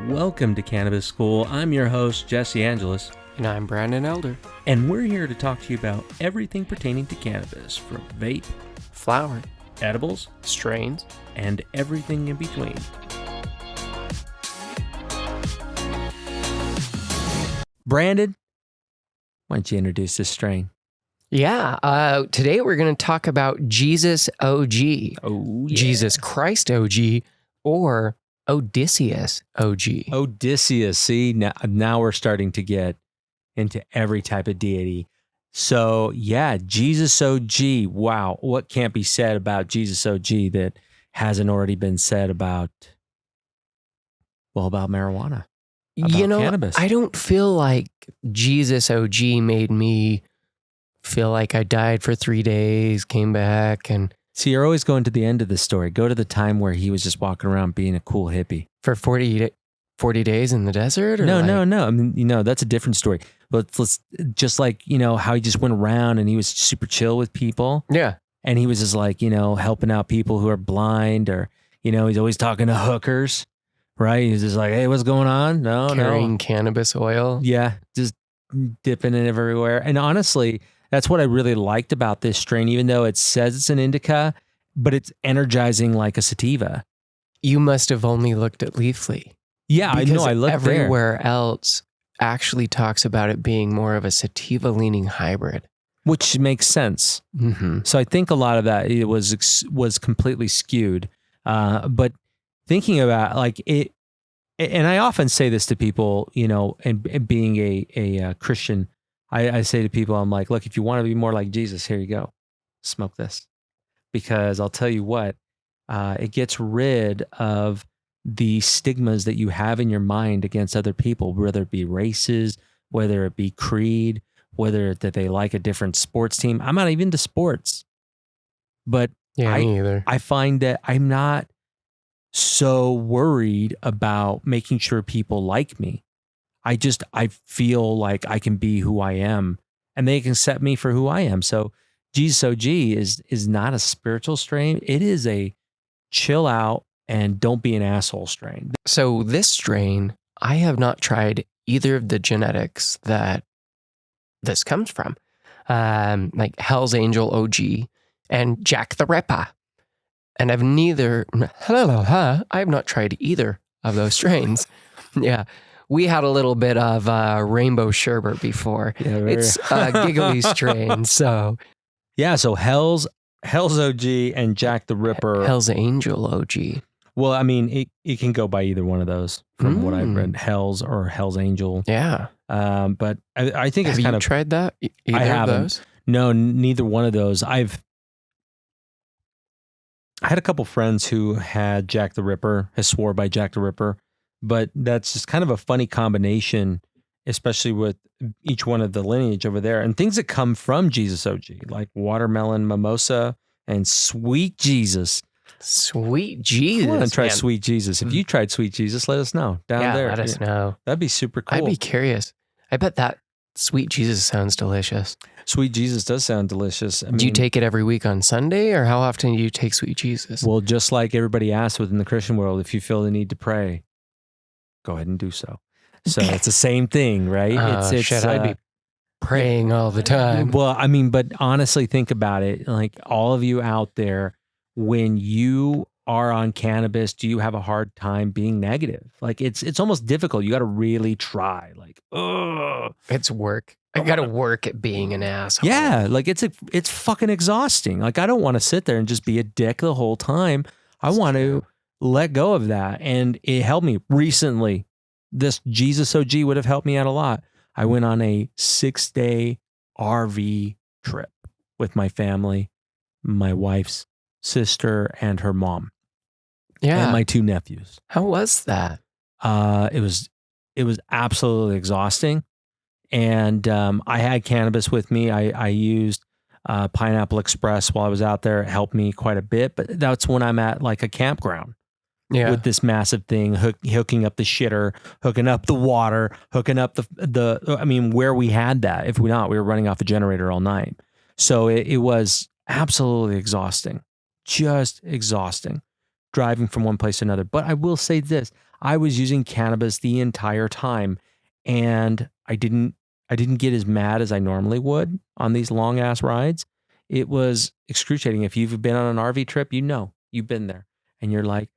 Welcome to Cannabis School. I'm your host, Jesse Angeles. And I'm Brandon Elder. And we're here to talk to you about everything pertaining to cannabis, from vape, Flower, edibles, strains, and everything in between. Brandon, why don't you introduce this strain? Yeah, today we're going to talk about Jesus OG. Oh, yeah. Jesus Christ OG or Odysseus OG. Odysseus. See, now we're starting to get into every type of deity. So, yeah, Jesus OG. Wow, what can't be said about Jesus OG that hasn't already been said about marijuana? About cannabis. I don't feel like Jesus OG made me feel like I died for 3 days, came back, and... See, you're always going to the end of the story. Go to the time where he was just walking around being a cool hippie. For 40 days in the desert? Or No. I mean, that's a different story. But let's just like, how he just went around and he was super chill with people. Yeah. And he was just like, helping out people who are blind, or, he's always talking to hookers, right? He's just like, hey, what's going on? Carrying cannabis oil. Yeah. Just dipping it everywhere. And honestly, that's what I really liked about this strain, even though it says it's an indica, but it's energizing like a sativa. You must have only looked at Leafly. Yeah, I know. I looked everywhere else actually talks about it being more of a sativa-leaning hybrid, which makes sense. Mm-hmm. So I think a lot of that it was completely skewed. But thinking about like it, and I often say this to people, and being a Christian, I say to people, I'm like, look, if you want to be more like Jesus, here you go, smoke this, because I'll tell you what, it gets rid of the stigmas that you have in your mind against other people, whether it be races, whether it be creed, whether that they like a different sports team. I'm not even into sports, but me either. I find that I'm not so worried about making sure people like me. I feel like I can be who I am and they can accept me for who I am. So Jesus OG is not a spiritual strain. It is a chill out and don't be an asshole strain. So this strain, I have not tried either of the genetics that this comes from, like Hell's Angel OG and Jack the Ripper. And I've not tried either of those strains. Yeah. We had a little bit of rainbow sherbet before. Yeah, it's a giggly strain. So yeah, so Hell's OG and Jack the Ripper. Hell's Angel OG. Well, I mean, it can go by either one of those from what I've read, Hell's or Hell's Angel. Yeah. But I think it's kind of... Have you tried that? I haven't. Of those? No, neither one of those. I had a couple friends who had Jack the Ripper, has swore by Jack the Ripper, but that's just kind of a funny combination, especially with each one of the lineage over there and things that come from Jesus OG, like watermelon mimosa and sweet Jesus. Sweet Jesus. I want to try Sweet Jesus. If you tried Sweet Jesus, let us know down there. Let us know. That'd be super cool. I'd be curious. I bet that Sweet Jesus sounds delicious. Sweet Jesus does sound delicious. Do you take it every week on Sunday, or how often do you take Sweet Jesus? Well, just like everybody asks within the Christian world, if you feel the need to pray, go ahead and do so. So it's the same thing, right? I'd be praying all the time. Well, I mean, but honestly, think about it. Like all of you out there, when you are on cannabis, do you have a hard time being negative? Like it's almost difficult. You got to really try. Like, it's work. I got to work at being an asshole. Yeah, like it's fucking exhausting. Like I don't want to sit there and just be a dick the whole time. I want to let go of that, and it helped me recently. This Jesus OG would have helped me out a lot. I went on a 6-day RV trip with my family, my wife's sister and her mom. Yeah. And my 2 nephews. How was that? It was absolutely exhausting. And I had cannabis with me. I used Pineapple Express while I was out there. It helped me quite a bit. But that's when I'm at like a campground. Yeah. With this massive thing, hooking up the shitter, hooking up the water, hooking up where we had that. If we were running off a generator all night. So it was absolutely exhausting. Just exhausting. driving from one place to another. But I will say this, I was using cannabis the entire time, and I didn't get as mad as I normally would on these long ass rides. It was excruciating. If you've been on an RV trip, you've been there, and you're like,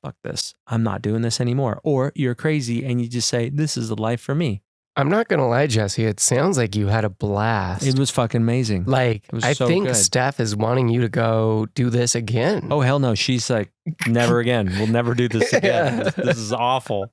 fuck this, I'm not doing this anymore. Or you're crazy and you just say, this is the life for me. I'm not going to lie, Jesse. It sounds like you had a blast. It was fucking amazing. Like, was I so think good. Steph is wanting you to go do this again. Oh, hell no. She's like, never again. We'll never do this again. Yeah. This is awful.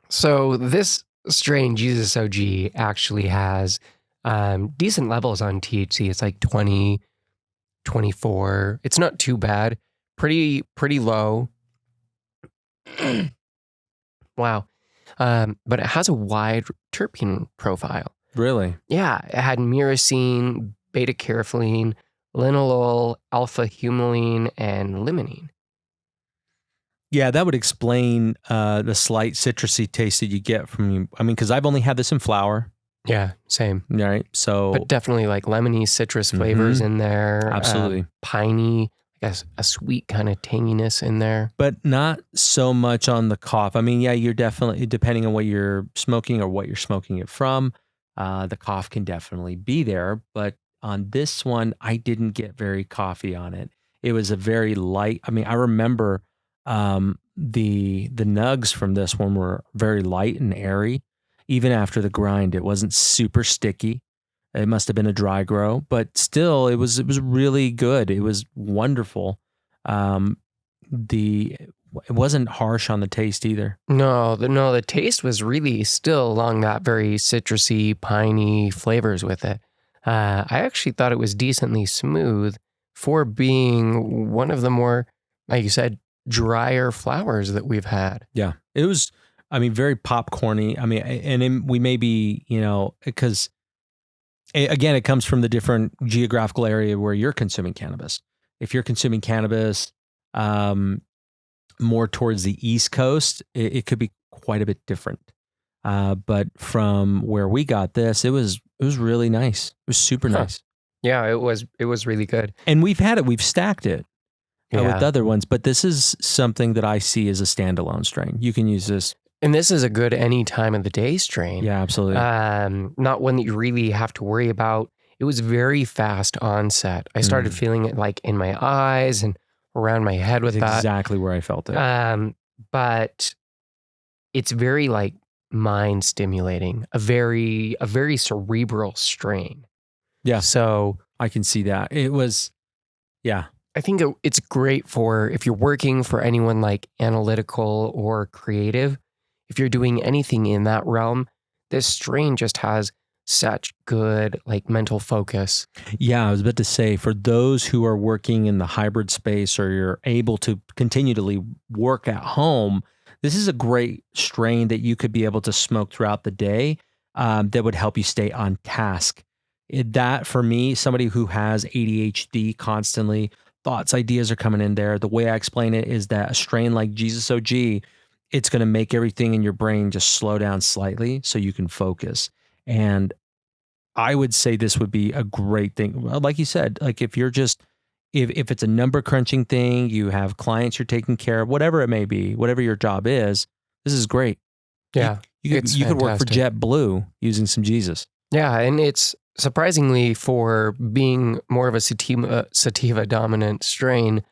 So this strain, Jesus OG, actually has decent levels on THC. It's like 20, 24. It's not too bad. Pretty low. Wow. But it has a wide terpene profile. Really? Yeah. It had myrcene, beta-caryophyllene, linalool, alpha-humulene, and limonene. Yeah, that would explain the slight citrusy taste that you get from, because I've only had this in flower. Yeah, same. Right. So, But definitely like lemony citrus flavors in there. Absolutely. Piney, I guess a sweet kind of tanginess in there. But not so much on the cough. Yeah, you're definitely, depending on what you're smoking or what you're smoking it from, the cough can definitely be there. But on this one, I didn't get very coffee on it. It was a very light. I remember the nugs from this one were very light and airy. Even after the grind, it wasn't super sticky. It must have been a dry grow, but still, it was really good. It was wonderful. It wasn't harsh on the taste either. No, the taste was really still along that very citrusy, piney flavors with it. I actually thought it was decently smooth for being one of the more, like you said, drier flowers that we've had. Yeah, it was. Very popcorny. We may be, because again, it comes from the different geographical area where you're consuming cannabis. If you're consuming cannabis more towards the East Coast, it could be quite a bit different. But from where we got this, it was really nice. It was super nice. Yeah, it was really good. And we've stacked it with other ones, but this is something that I see as a standalone strain. You can use this. And this is a good any time of the day strain. Yeah, absolutely. Not one that you really have to worry about. It was very fast onset. I started feeling it like in my eyes and around my head with that. Exactly where I felt it. But it's very like mind stimulating, a very cerebral strain. Yeah. So I can see that. It was, yeah. I think it's great for if you're working for anyone like analytical or creative. If you're doing anything in that realm, this strain just has such good like mental focus. Yeah, I was about to say, for those who are working in the hybrid space or you're able to continually work at home, this is a great strain that you could be able to smoke throughout the day that would help you stay on task. That for me, somebody who has ADHD constantly, thoughts, ideas are coming in there. The way I explain it is that a strain like Jesus OG, it's going to make everything in your brain just slow down slightly so you can focus. And I would say this would be a great thing. Well, like you said, like if you're just, if it's a number crunching thing, you have clients you're taking care of, whatever it may be, whatever your job is, this is great. Yeah. You could work for JetBlue using some Jesus. Yeah. And it's surprisingly for being more of a sativa dominant strain,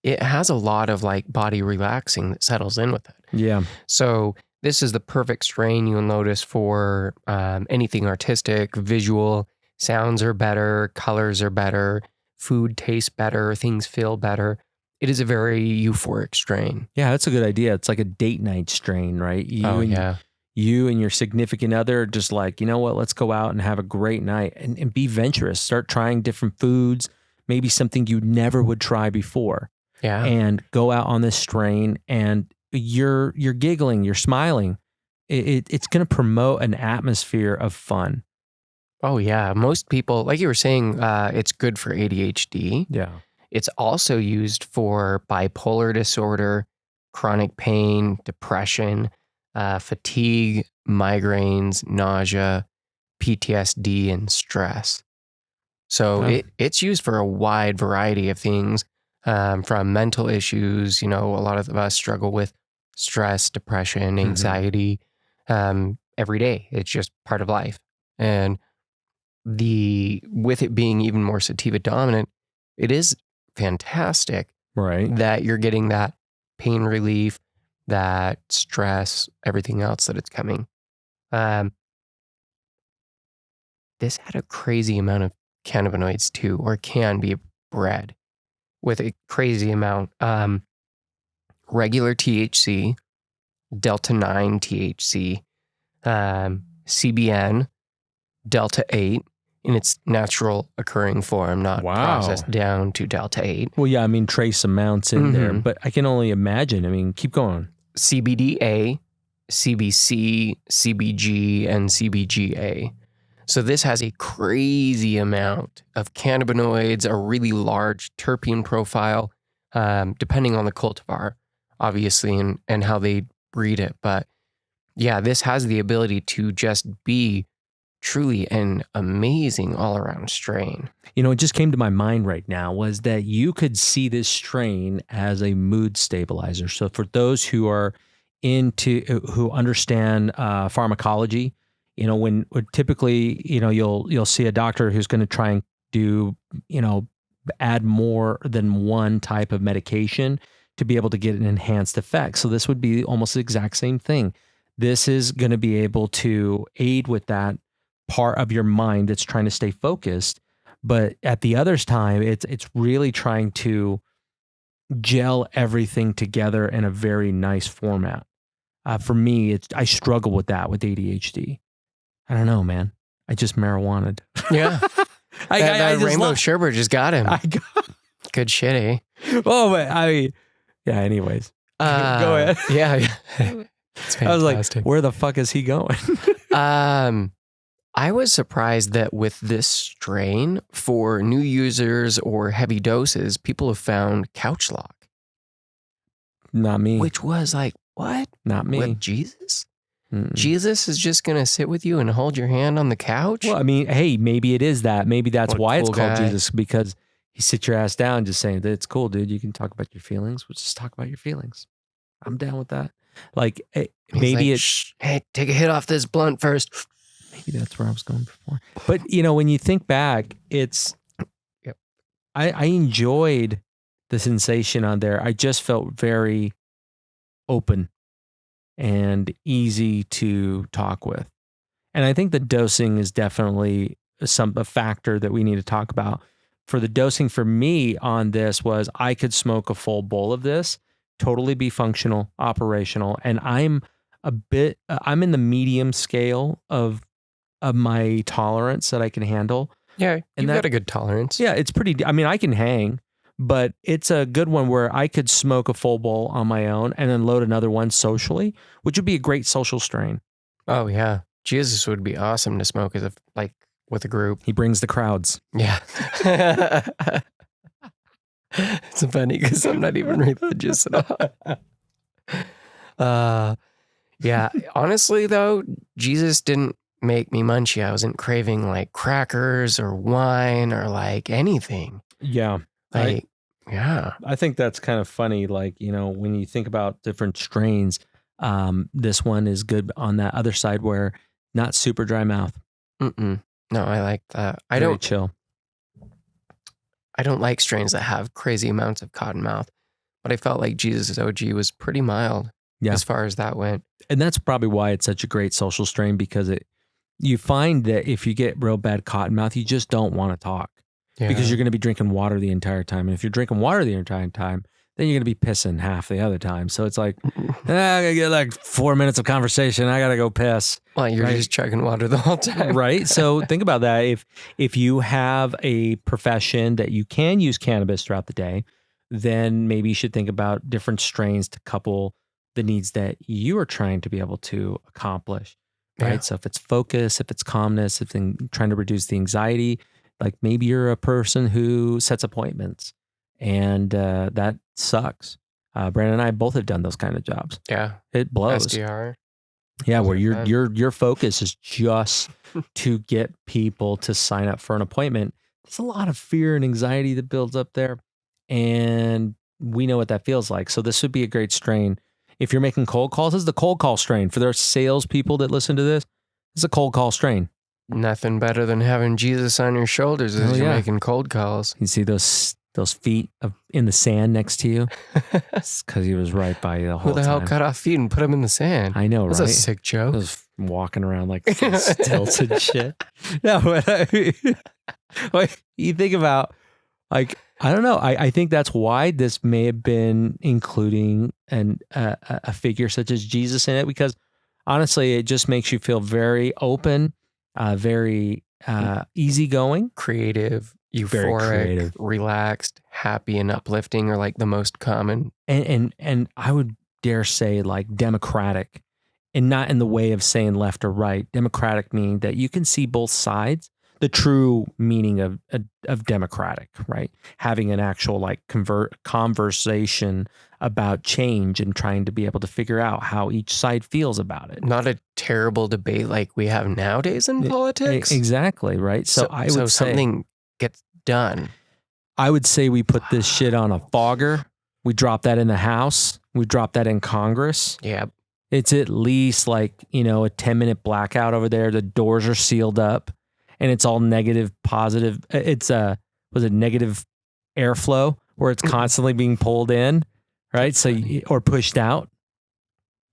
it has a lot of like body relaxing that settles in with it. Yeah. So this is the perfect strain you'll notice for anything artistic, visual. Sounds are better, colors are better, food tastes better, things feel better. It is a very euphoric strain. Yeah, that's a good idea. It's like a date night strain, right? You and your significant other are just like, you know what, let's go out and have a great night and be venturous. Start trying different foods, maybe something you never would try before. Yeah. And go out on this strain and you're giggling, you're smiling. It's going to promote an atmosphere of fun. Oh yeah. Most people, like you were saying, it's good for ADHD. Yeah. It's also used for bipolar disorder, chronic pain, depression, fatigue, migraines, nausea, PTSD, and stress. So Oh. it's used for a wide variety of things, from mental issues. A lot of us struggle with stress, depression, anxiety, every day. It's just part of life. And with it being even more sativa dominant, it is fantastic Right. that you're getting that pain relief, that stress, everything else that it's coming. This had a crazy amount of cannabinoids too, or can be bred with a crazy amount. Regular THC, Delta 9 THC, CBN, Delta 8 in its natural occurring form, not Wow. processed down to Delta 8. Well, yeah, I mean, trace amounts in there, Mhm. but I can only imagine. I mean, keep going. CBDA, CBC, CBG, and CBGA. So this has a crazy amount of cannabinoids, a really large terpene profile, depending on the cultivar, obviously, and how they breed it. But yeah, this has the ability to just be truly an amazing all-around strain. It just came to my mind right now was that you could see this strain as a mood stabilizer. So for those who are who understand pharmacology, when typically, you'll see a doctor who's going to try and do, add more than one type of medication to be able to get an enhanced effect. So this would be almost the exact same thing. This is going to be able to aid with that part of your mind that's trying to stay focused. But at the other time, it's really trying to gel everything together in a very nice format. For me, I struggle with that with ADHD. I don't know, man. I just marijuana'd. Yeah. I that just Rainbow Sherbert just got him. Good shit, eh? Oh, but yeah. Anyways, go ahead. Yeah. It's fantastic. I was like, where the fuck is he going? I was surprised that with this strain, for new users or heavy doses, people have found couch lock. Not me. Which was like, what? Not me. What, Jesus? Mm-mm. Jesus is just going to sit with you and hold your hand on the couch? Well, I mean, hey, maybe it is that. Maybe that's why it's called guy. Jesus, because he sits your ass down just saying that it's cool, dude. You can talk about your feelings. We'll just talk about your feelings. I'm down with that. Like, maybe like, hey, take a hit off this blunt first. Maybe that's where I was going before. But, when you think back, it's, Yep. I enjoyed the sensation on there. I just felt very open and easy to talk with. And I think the dosing is definitely a factor that we need to talk about. For the dosing for me on this was I could smoke a full bowl of this, totally be functional, operational. And I'm in the medium scale of my tolerance that I can handle. Yeah, you've got a good tolerance. Yeah, it's pretty, I can hang, but it's a good one where I could smoke a full bowl on my own and then load another one socially, which would be a great social strain. Oh, yeah. Jesus would be awesome to smoke with a group. He brings the crowds. Yeah. It's funny because I'm not even religious at all. Yeah. Honestly, though, Jesus didn't make me munchy. I wasn't craving like crackers or wine or like anything. Yeah. Yeah. I think that's kind of funny. Like, when you think about different strains, this one is good on that other side where not super dry mouth. No, I like that. Very chill. I don't like strains that have crazy amounts of cottonmouth, but I felt like Jesus OG was pretty mild as far as that went. And that's probably why it's such a great social strain, because you find that if you get real bad cottonmouth, you just don't want to talk because you're going to be drinking water the entire time. And if you're drinking water the entire time, then you're going to be pissing half the other time. So it's like, I gotta get like 4 minutes of conversation. I got to go piss. Well, you're just chugging water the whole time. Right. So think about that. If you have a profession that you can use cannabis throughout the day, then maybe you should think about different strains to couple the needs that you are trying to be able to accomplish. Right. Yeah. So if it's focus, if it's calmness, if it's trying to reduce the anxiety, like maybe you're a person who sets appointments and that sucks. Brandon and I both have done those kind of jobs. Yeah. It blows. SDR. Yeah, where your focus is just to get people to sign up for an appointment there's a lot of fear and anxiety that builds up there. And we know what that feels like. So this would be a great strain. If you're making cold calls, this is the cold call strain. For their salespeople that listen to this, it's a cold call strain. Nothing better than having Jesus on your shoulders as you're making cold calls. You see those feet in the sand next to you? It's because he was right by you the whole time. Who the hell cut off feet and put them in the sand? I know, right? That's a sick joke. I was walking around like stilts and shit. No, but you think about, like, I don't know. I think that's why this may have been including a figure such as Jesus in it, because honestly, it just makes you feel very open, very easygoing, creative, euphoric, relaxed, happy, and uplifting are like the most common. And I would dare say like democratic, and not in the way of saying left or right. Democratic meaning that you can see both sides. The true meaning of democratic, right? Having an actual like conversation about change and trying to be able to figure out how each side feels about it. Not a terrible debate like we have nowadays in politics. Exactly, right? So I would say something gets done. I would say we put this shit on a fogger. We drop that in the House. We drop that in Congress. Yep. It's at least like, a 10-minute blackout over there. The doors are sealed up. And it's all negative, positive. It's negative airflow where it's constantly being pulled in, right? So or pushed out,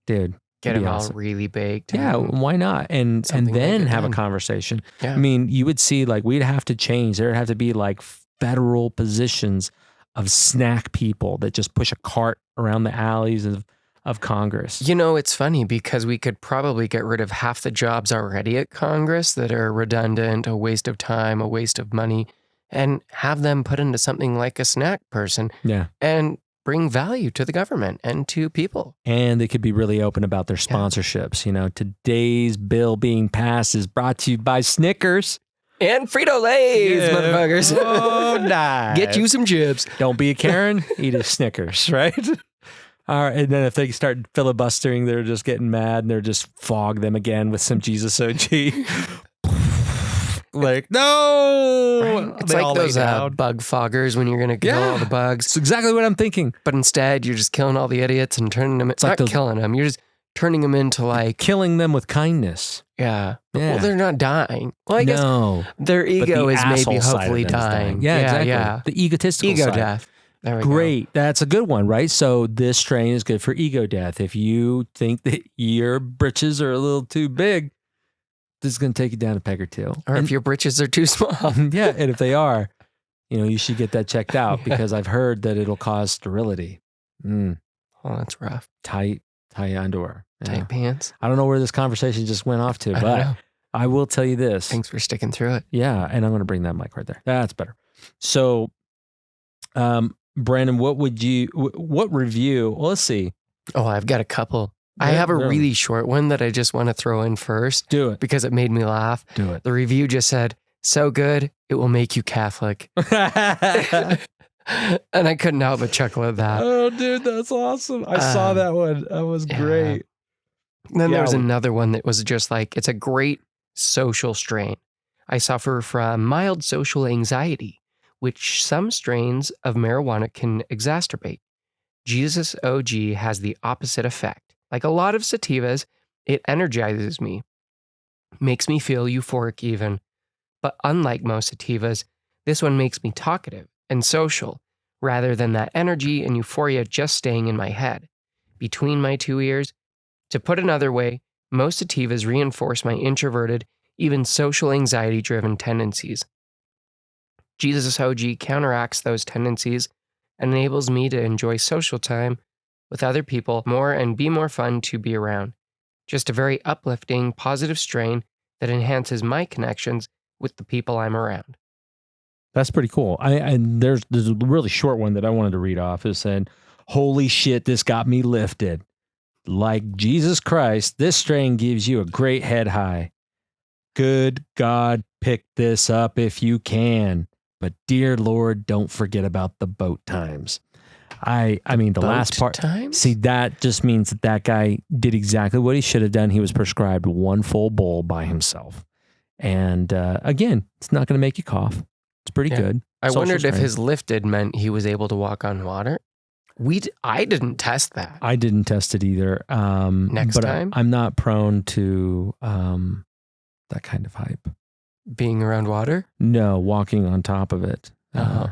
dude. Get them all really baked. Yeah, why not? And then have a conversation. Yeah. I mean, you would see like we'd have to change. There'd have to be like federal positions of snack people that just push a cart around the alleys of Congress. It's funny because we could probably get rid of half the jobs already at Congress that are redundant, a waste of time, a waste of money, and have them put into something like a snack person. Yeah. And bring value to the government and to people. And they could be really open about their sponsorships. Today's bill being passed is brought to you by Snickers. And Frito-Lays, motherfuckers. Oh, nice. Get you some chips. Don't be a Karen, eat a Snickers, right? All right, and then if they start filibustering, they're just getting mad and they're just fog them again with some Jesus OG. Like, no! Right. It's like those bug foggers when you're going to kill all the bugs. It's exactly what I'm thinking. But instead, you're just killing all the idiots and turning them... It's not killing them. You're just turning them into like... Killing them with kindness. Yeah. Well, they're not dying. Well, I guess their ego is maybe hopefully dying. Yeah, exactly. Yeah. The egotistical ego side. Death. There we Great. go. That's a good one, right? So this strain is good for ego death. If you think that your britches are a little too big, this is going to take you down a peg or two. Or if your britches are too small. Yeah, and if they are, you should get that checked out because I've heard that it'll cause sterility. Oh, that's rough. Tight underwear. Tight pants. I don't know where this conversation just went off to, but I will tell you this. Thanks for sticking through it. Yeah, and I'm going to bring that mic right there. That's better. So, Brandon, what review? Well, let's see. Oh, I've got a couple. I have a really short one that I just want to throw in first. Do it. Because it made me laugh. Do it. The review just said, so good, it will make you Catholic. And I couldn't help but chuckle at that. Oh, dude, that's awesome. I saw that one. That was great. And then there was another one that was just like, it's a great social strain. I suffer from mild social anxiety, which some strains of marijuana can exacerbate. Jesus OG has the opposite effect. Like a lot of sativas, it energizes me, makes me feel euphoric even. But unlike most sativas, this one makes me talkative and social, rather than that energy and euphoria just staying in my head, between my two ears. To put another way, most sativas reinforce my introverted, even social anxiety-driven tendencies. Jesus OG counteracts those tendencies and enables me to enjoy social time with other people more and be more fun to be around. Just a very uplifting, positive strain that enhances my connections with the people I'm around. That's pretty cool. There's a really short one that I wanted to read off. It said, holy shit, this got me lifted. Like Jesus Christ, this strain gives you a great head high. Good God, pick this up if you can. But dear Lord, don't forget about the boat times. I mean, the boat last part. Times? See, that just means that guy did exactly what he should have done. He was prescribed one full bowl by himself. And again, it's not going to make you cough. It's pretty Yeah. good. I Social wondered if strain. his lifted meant he was able to walk on water. I didn't test that. I didn't test it either. Next but time? I'm not prone to that kind of hype. Being around water? No, walking on top of it. Oh.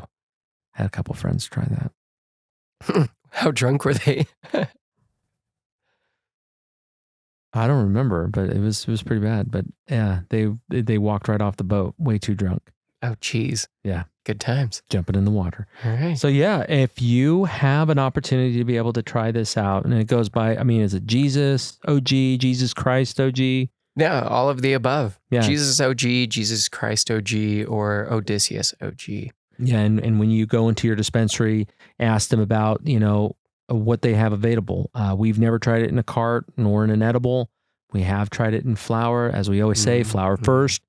Had a couple friends try that. How drunk were they? I don't remember, but it was pretty bad. But yeah, they walked right off the boat, way too drunk. Oh, geez. Yeah. Good times. Jumping in the water. All right. So yeah, if you have an opportunity to be able to try this out, and it goes by, I mean, is it Jesus OG, Jesus Christ OG? Yeah, all of the above. Yeah. Jesus OG, Jesus Christ OG, or Odysseus OG. Yeah, and when you go into your dispensary, ask them about, what they have available. We've never tried it in a cart nor in an edible. We have tried it in flower. As we always say, flower first.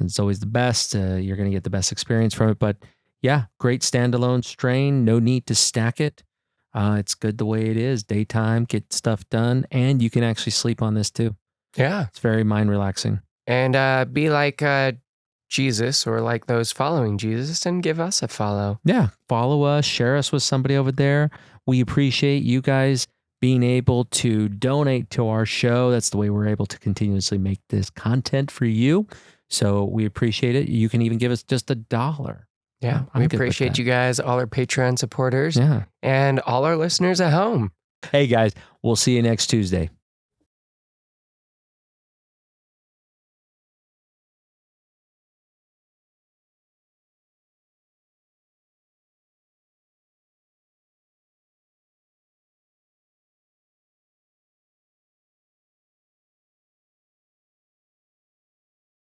It's always the best. You're going to get the best experience from it. But yeah, great standalone strain. No need to stack it. It's good the way it is. Daytime, get stuff done. And you can actually sleep on this too. Yeah. It's very mind relaxing. And be like Jesus or like those following Jesus and give us a follow. Yeah. Follow us, share us with somebody over there. We appreciate you guys being able to donate to our show. That's the way we're able to continuously make this content for you. So we appreciate it. You can even give us just $1. Yeah. I'm We good with appreciate that. you guys, all our Patreon supporters, Yeah. and all our listeners at home. Hey guys, we'll see you next Tuesday.